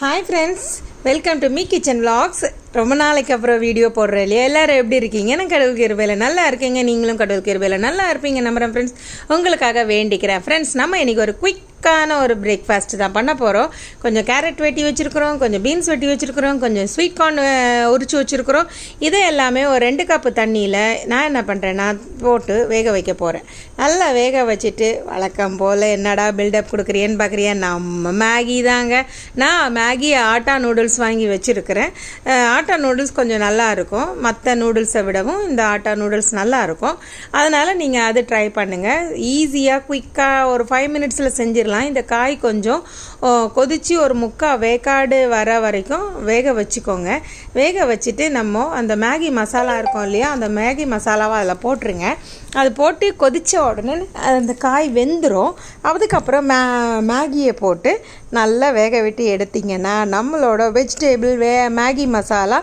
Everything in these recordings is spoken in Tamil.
Hi friends, welcome to Me Kitchen Vlogs. ரொம்ப நாளைக்கு அப்புறம் வீடியோ போடுறேன் இல்லையா? எல்லாரும் எப்படி இருக்கீங்க? நான் கடவுள் கிருபையில நல்லா இருக்கீங்க. நீங்களும் கடவுள் கிருபையில நல்லா இருப்பீங்க நம்புறேன் ஃப்ரெண்ட்ஸ். உங்களுக்காக வேண்டிக்கிறேன் ஃப்ரெண்ட்ஸ். நம்ம இன்னைக்கு ஒரு குயிக்கான ஒரு பிரேக்ஃபாஸ்ட் தான் பண்ண போகிறோம். கொஞ்சம் கேரட் வெட்டி வச்சுருக்குறோம், கொஞ்சம் பீன்ஸ் வெட்டி வச்சுருக்குறோம், கொஞ்சம் ஸ்வீட் கார்ன் உரிச்சு வச்சுருக்குறோம். இதை எல்லாமே ஒரு 2 கப்பு தண்ணியில் நான் என்ன பண்ணுறேன்னா போட்டு வேக வைக்க போகிறேன். நல்லா வேக வச்சுட்டு வழக்கம் போல் என்னடா பில்டப் கொடுக்குறியன்னு பார்க்குறியா? நம்ம மேகி தாங்க. நான் மேகி ஆட்டா நூடுல்ஸ் வாங்கி வச்சுருக்கிறேன். ஆட்டா நூடுல்ஸ் கொஞ்சம் நல்லா இருக்கும், மற்ற நூடுல்ஸை விடவும் இந்த ஆட்டா நூடுல்ஸ் நல்லா இருக்கும். அதனால் நீங்கள் அது ட்ரை பண்ணுங்கள். ஈஸியாக குயிக்காக ஒரு 5 மினிட்ஸில் செஞ்சிடலாம். இந்த காய் கொஞ்சம் கொதித்து ஒரு 3/4 வேக்காடு வர வரைக்கும் வேக வச்சுக்கோங்க. வேக வச்சுட்டு நம்ம அந்த மேகி மசாலா இருக்கும் இல்லையா, அந்த மேகி மசாலாவை அதில் போட்டுருங்க. அது போட்டு கொதித்த உடனே அந்த காய் வெந்துடும். அதுக்கப்புறம் மேகியை போட்டு நல்லா வேக விட்டு எடுத்திங்கன்னா நம்மளோட வெஜிடேபிள் மேகி மசாலா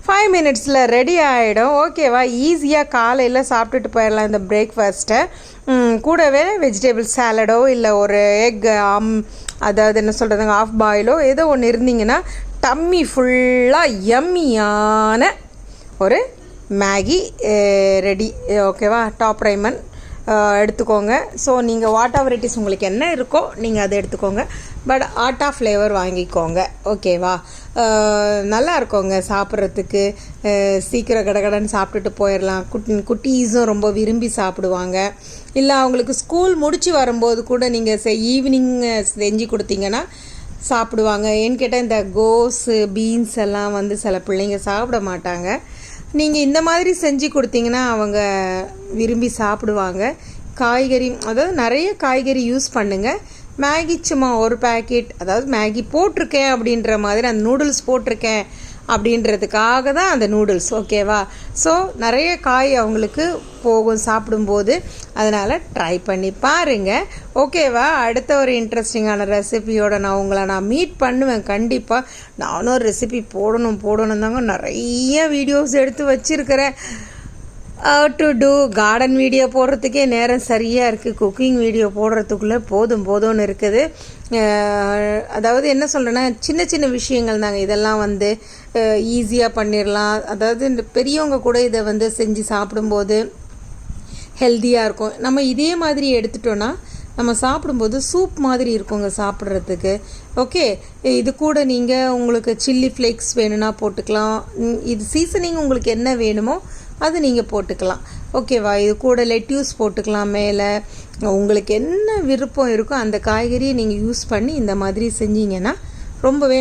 5 மினிட்ஸில் ரெடி ஆகிடும். ஓகேவா? ஈஸியாக காலையில் சாப்பிட்டுட்டு போயிடலாம் இந்த பிரேக்ஃபாஸ்ட்டை. கூடவே வெஜிடேபிள் சாலடோ இல்லை ஒரு எக் அதாவது என்ன சொல்கிறதுங்க ஆஃப் பாயிலோ ஏதோ ஒன்று இருந்தீங்கன்னா டம்மி ஃபுல்லாக யம்மியான ஒரு மேகி ரெடி. ஓகேவா? டாப் ரைமன் எடுத்துக்கோங்க. ஸோ நீங்கள் வாட்டா வெரைட்டிஸ் உங்களுக்கு என்ன இருக்கோ நீங்கள் அதை எடுத்துக்கோங்க. பட் ஆட்டா ஃப்ளேவர் வாங்கிக்கோங்க. ஓகேவா? நல்லா இருக்கோங்க சாப்பிட்றதுக்கு. சீக்கிரம் கடகடன்னு சாப்பிட்டுட்டு போயிடலாம். குட்டீஸும் ரொம்ப விரும்பி சாப்பிடுவாங்க. இல்லை அவங்களுக்கு ஸ்கூல் முடித்து வரும்போது கூட நீங்கள் ஈவினிங் செஞ்சு கொடுத்தீங்கன்னா சாப்பிடுவாங்க. ஏன்னு கேட்டால் இந்த கோஸு பீன்ஸ் எல்லாம் வந்து சில பிள்ளைங்க சாப்பிட மாட்டாங்க. நீங்கள் இந்த மாதிரி செஞ்சு கொடுத்தீங்கன்னா அவங்க விரும்பி சாப்பிடுவாங்க. காய்கறி அதாவது நிறைய காய்கறி யூஸ் பண்ணுங்கள். மேகி சும்மா ஒரு பேக்கெட், அதாவது மேகி போட்டிருக்கேன் அப்படின்ற மாதிரி அந்த நூடுல்ஸ் போட்டிருக்கேன் அப்படின்றதுக்காக தான் அந்த நூடுல்ஸ். ஓகேவா? ஸோ நிறைய காய் அவங்களுக்கு போகும் சாப்பிடும்போது. அதனால் ட்ரை பண்ணி பாருங்கள். ஓகேவா? அடுத்த ஒரு இன்ட்ரெஸ்டிங்கான ரெசிபியோட நான் மீட் பண்ணுவேன் கண்டிப்பாக. நானும் ஒரு ரெசிபி போடணும் தாங்க நிறைய வீடியோஸ் எடுத்து வச்சுருக்கிறேன். டு டூ கார்டன் வீடியோ போடுறதுக்கே நேரம் சரியாக இருக்குது. குக்கிங் வீடியோ போடுறதுக்குள்ளே போதும்னு இருக்குது. அதாவது என்ன சொல்கிறேன்னா சின்ன சின்ன விஷயங்கள் தாங்க இதெல்லாம் வந்து ஈஸியாக பண்ணிடலாம். அதாவது இந்த பெரியவங்க கூட இதை வந்து செஞ்சு சாப்பிடும்போது ஹெல்த்தியாக இருக்கும். நம்ம இதே மாதிரி எடுத்துட்டோன்னா நம்ம சாப்பிடும்போது சூப் மாதிரி இருக்குங்க சாப்பிட்றதுக்கு. ஓகே, இது கூட நீங்கள் உங்களுக்கு சில்லி ஃப்ளேக்ஸ் வேணும்னா போட்டுக்கலாம். இது சீசனிங் உங்களுக்கு என்ன வேணுமோ அது நீங்கள் போட்டுக்கலாம். ஓகேவா? இது கூட லெட்யூஸ் போட்டுக்கலாம். மேலே உங்களுக்கு என்ன விருப்பம் இருக்கோ அந்த காய்கறியை நீங்கள் யூஸ் பண்ணி இந்த மாதிரி செஞ்சீங்கன்னா ரொம்பவே